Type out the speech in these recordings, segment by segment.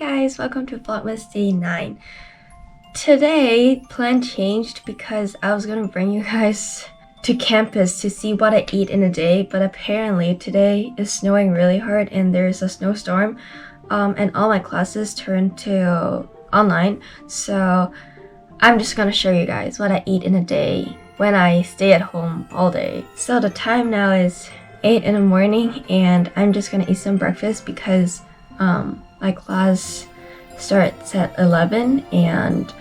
guys, welcome to VLOGMAS Day 9. Today, plan changed because I was gonna bring you guys to campus to see what I eat in a day, but apparently today is snowing really hard and there's a snowstorm, and all my classes turned to online, so I'm just gonna show you guys what I eat in a day when I stay at home all day. So the time now is 8 in the morning and I'm just gonna eat some breakfast because my class starts at 11 and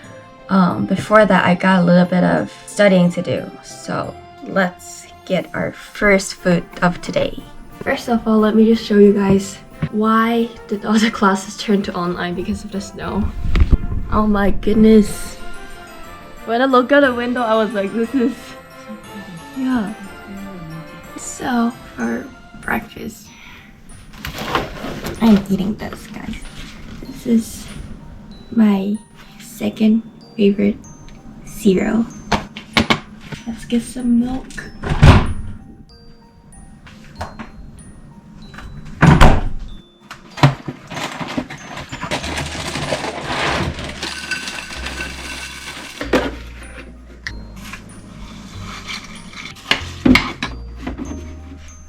before that I got a little bit of studying to do. So let's get our first food of today. First of all, let me just show you guys why did all the classes turn to online because of the snow. Oh my goodness. When I look out the window, I was like, this is... yeah. So, for breakfast, I'm eating this, guys. This is my second favorite cereal. Let's get some milk.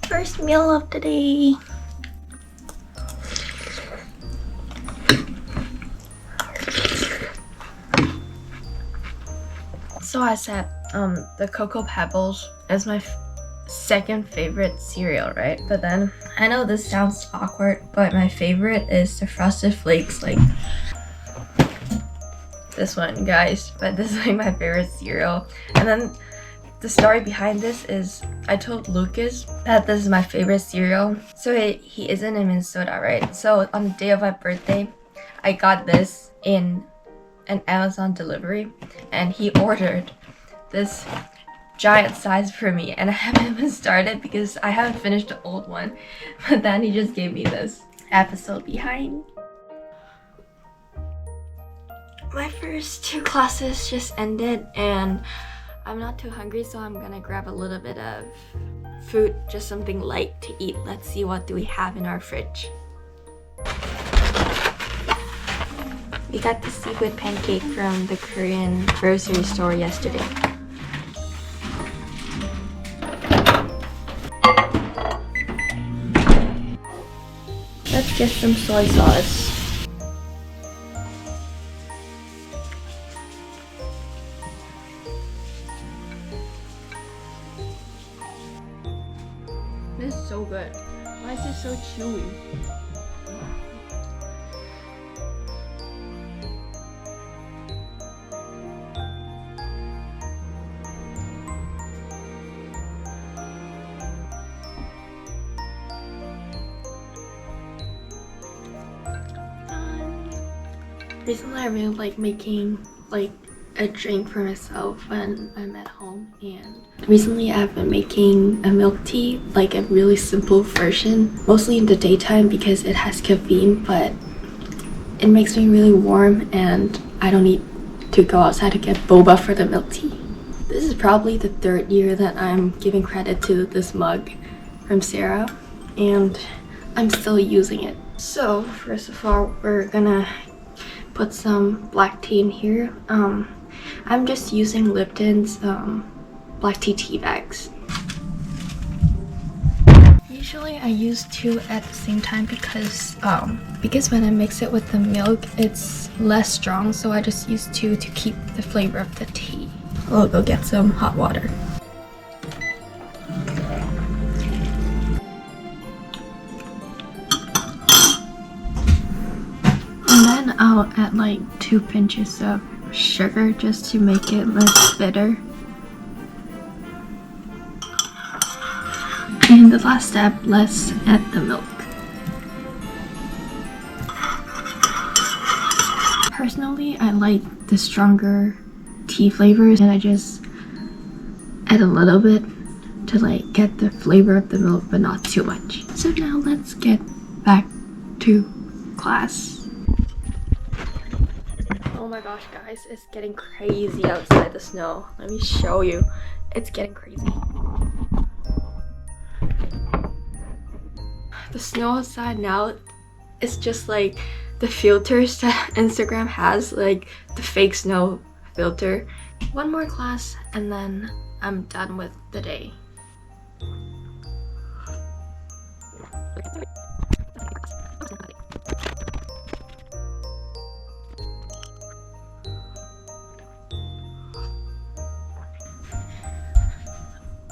First meal of the day. So I said the Cocoa Pebbles is my second favorite cereal, right? But then I know this sounds awkward, but my favorite is the Frosted Flakes, like this one, guys. But this is like my favorite cereal. And then the story behind this is I told Lucas that this is my favorite cereal. So he isn't in Minnesota, right? So on the day of my birthday, I got this in an Amazon delivery and he ordered this giant size for me and I haven't even started because I haven't finished the old one, but then he just gave me this. Episode behind. My first two classes just ended and I'm not too hungry, so I'm gonna grab a little bit of food, just something light to eat. Let's see what do we have in our fridge. We got the seafood pancake from the Korean grocery store yesterday. Let's get some soy sauce. This is so good. Why is it so chewy? Recently I really like making like a drink for myself when I'm at home, and recently I've been making a milk tea, like a really simple version, mostly in the daytime because it has caffeine, but it makes me really warm and I don't need to go outside to get boba for the milk tea. This is probably the third year that I'm giving credit to this mug from Sarah and I'm still using it. So first of all, we're gonna put some black tea in here. I'm just using Lipton's black tea bags. Usually I use two at the same time because when I mix it with the milk it's less strong, so I just use two to keep the flavor of the tea. I'll go get some hot water. And then I'll add like 2 pinches of sugar just to make it less bitter. And the last step, let's add the milk. Personally, I like the stronger tea flavors and I just add a little bit to like get the flavor of the milk but not too much. So now let's get back to class. Oh my gosh guys, it's getting crazy outside the snow. Let me show you. It's getting crazy. The snow outside now, it's just like the filters that Instagram has, like the fake snow filter. One more class and then I'm done with the day.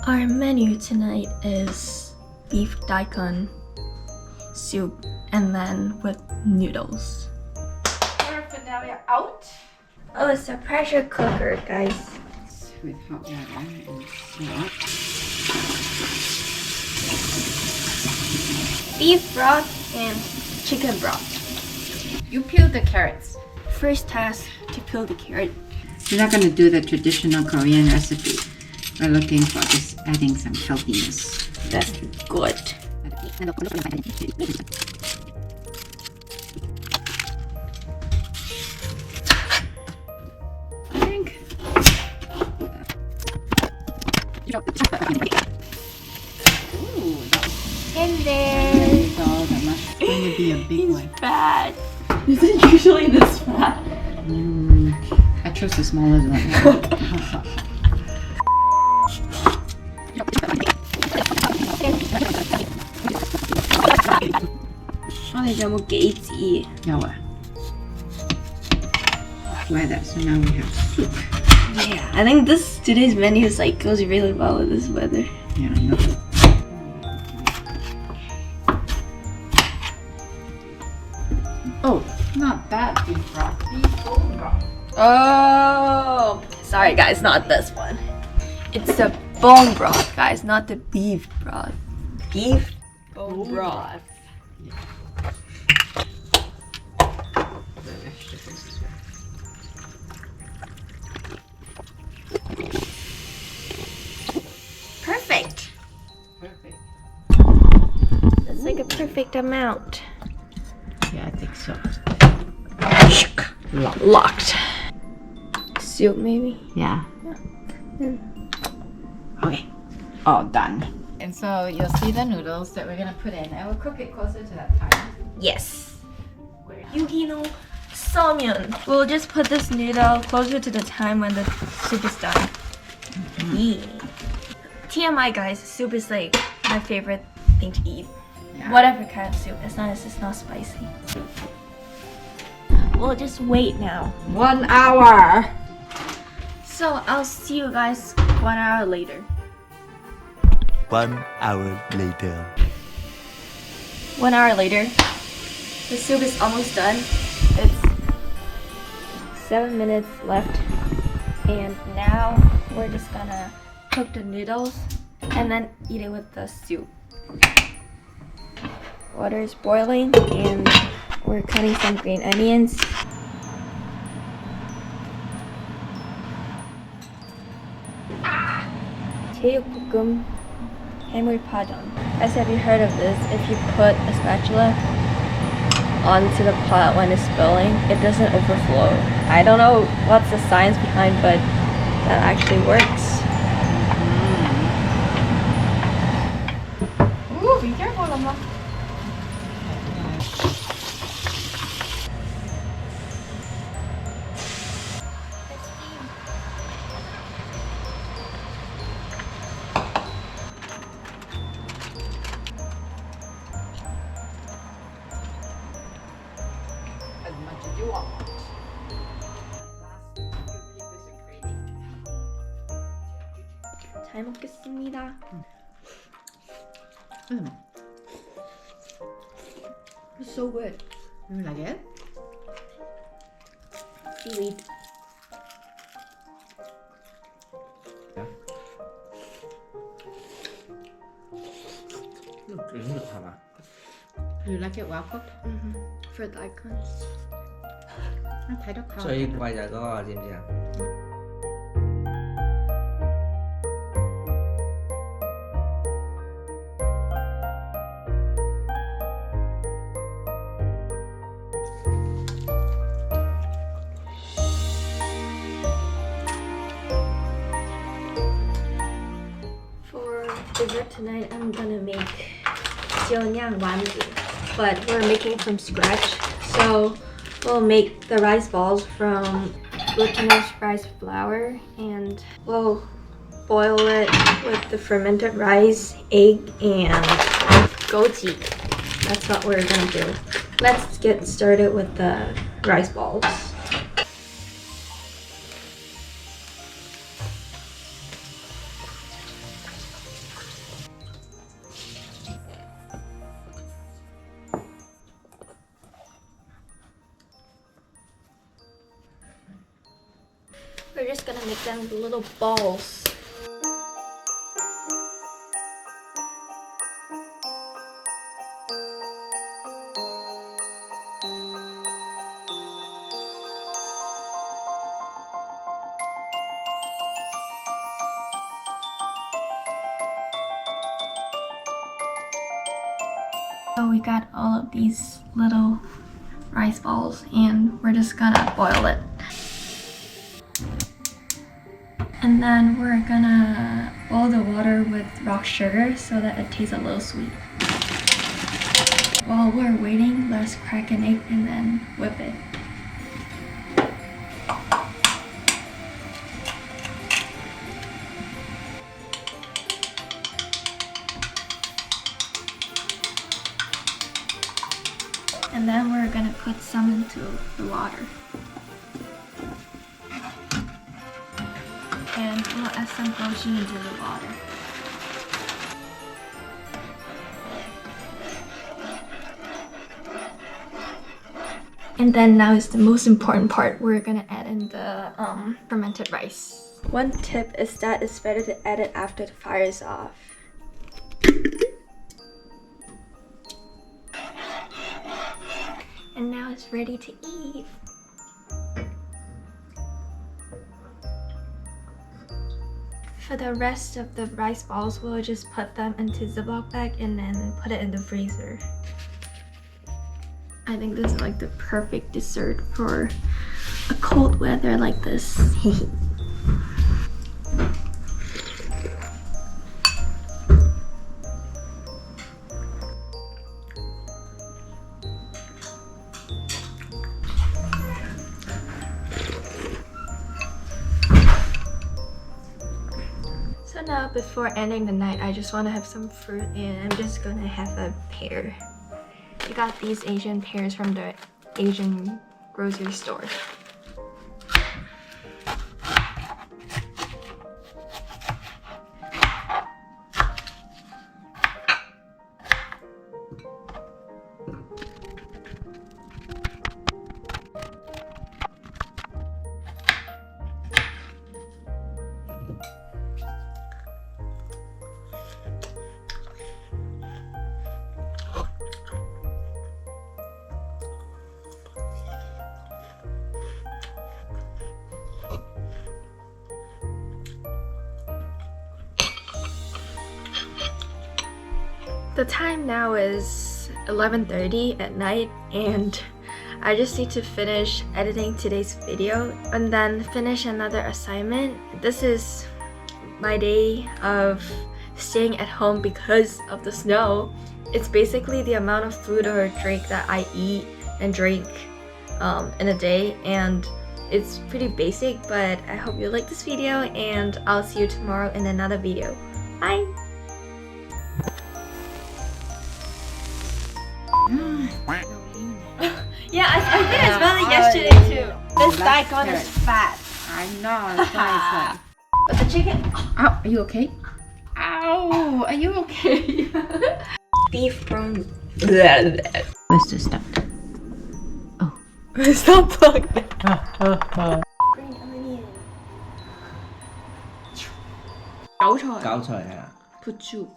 Our menu tonight is beef daikon soup and then with noodles. Perfect, now we're out. Oh, it's a pressure cooker, guys. With hot water and salt. Beef broth and chicken broth. You peel the carrots. First task to peel the carrot. We're not going to do the traditional Korean recipe. We're looking for just adding some healthiness. That's good. I think. Ooh, In there there. you go. That must going to be a big one. Fat. Is it usually this fat? I chose the smallest one. Weather, so now we have soup. Yeah, I think today's menu is like goes really well with this weather. Yeah, I know. Oh, not that beef broth. Beef bone broth. Oh, sorry guys, not this one. It's the bone broth, guys, not the beef broth. Beef bone broth. The vegetables as well. Perfect. Perfect. That's like a perfect amount. Yeah, I think so. Locked. Soup maybe? Yeah. Yeah. Okay. All done. And so you'll see the noodles that we're gonna put in, and we'll cook it closer to that time. Yes. Yugino Samyun. We'll just put this noodle closer to the time when the soup is done. Yeah. TMI guys, soup is like my favorite thing to eat. Yeah. Whatever kind of soup, as long as it's not spicy. We'll just wait now. 1 hour. So I'll see you guys 1 hour later. 1 hour later. 1 hour later. The soup is almost done. It's 7 minutes left. And now we're just gonna cook the noodles and then eat it with the soup. Water is boiling and we're cutting some green onions. 제육볶음 해물파전. Guys, have you heard of this? If you put a spatula onto the pot when it's spilling, it doesn't overflow. I don't know what's the science behind, but that actually works. Ooh, be careful, Mama. As much as you want. 잘 먹겠습니다. It's so good. You like it? Seaweed. You like it well cooked? For the icons. Thái độ không? 저희 과자가 지금 For dessert tonight, I'm gonna make jeongyang wandu, but we're making from scratch, So we'll make the rice balls from glutinous rice flour, and we'll boil it with the fermented rice, egg, and goji. That's what we're gonna do. Let's get started with the rice balls. We're just gonna make them little balls. So we got all of these little rice balls and we're just gonna boil it. And then we're gonna boil the water with rock sugar so that it tastes a little sweet. While we're waiting, let's crack an egg and then whip it. And then we're gonna put some into the water. And we'll add some goji into the water. And then now is the most important part. We're gonna add in the fermented rice. One tip is that it's better to add it after the fire is off. And now it's ready to eat. For the rest of the rice balls, we'll just put them into Ziploc bag and then put it in the freezer. I think this is like the perfect dessert for a cold weather like this. So now, before ending the night, I just want to have some fruit, and I'm just gonna have a pear. I got these Asian pears from the Asian grocery store. The time now is 11:30 at night, and I just need to finish editing today's video and then finish another assignment. This is my day of staying at home because of the snow. It's basically the amount of food or drink that I eat and drink in a day, and it's pretty basic, but I hope you like this video, and I'll see you tomorrow in another video. Bye! Yeah, I think I smelled it yesterday too. This daikon is fat. I know, it's nice. But the chicken... Oh, are you okay? Ow, are you okay? Beef from... Where's the stuff? Oh. Stop plugging that. Green onion. Gao choy hả? Puchu.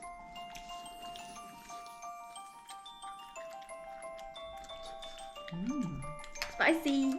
Spicy.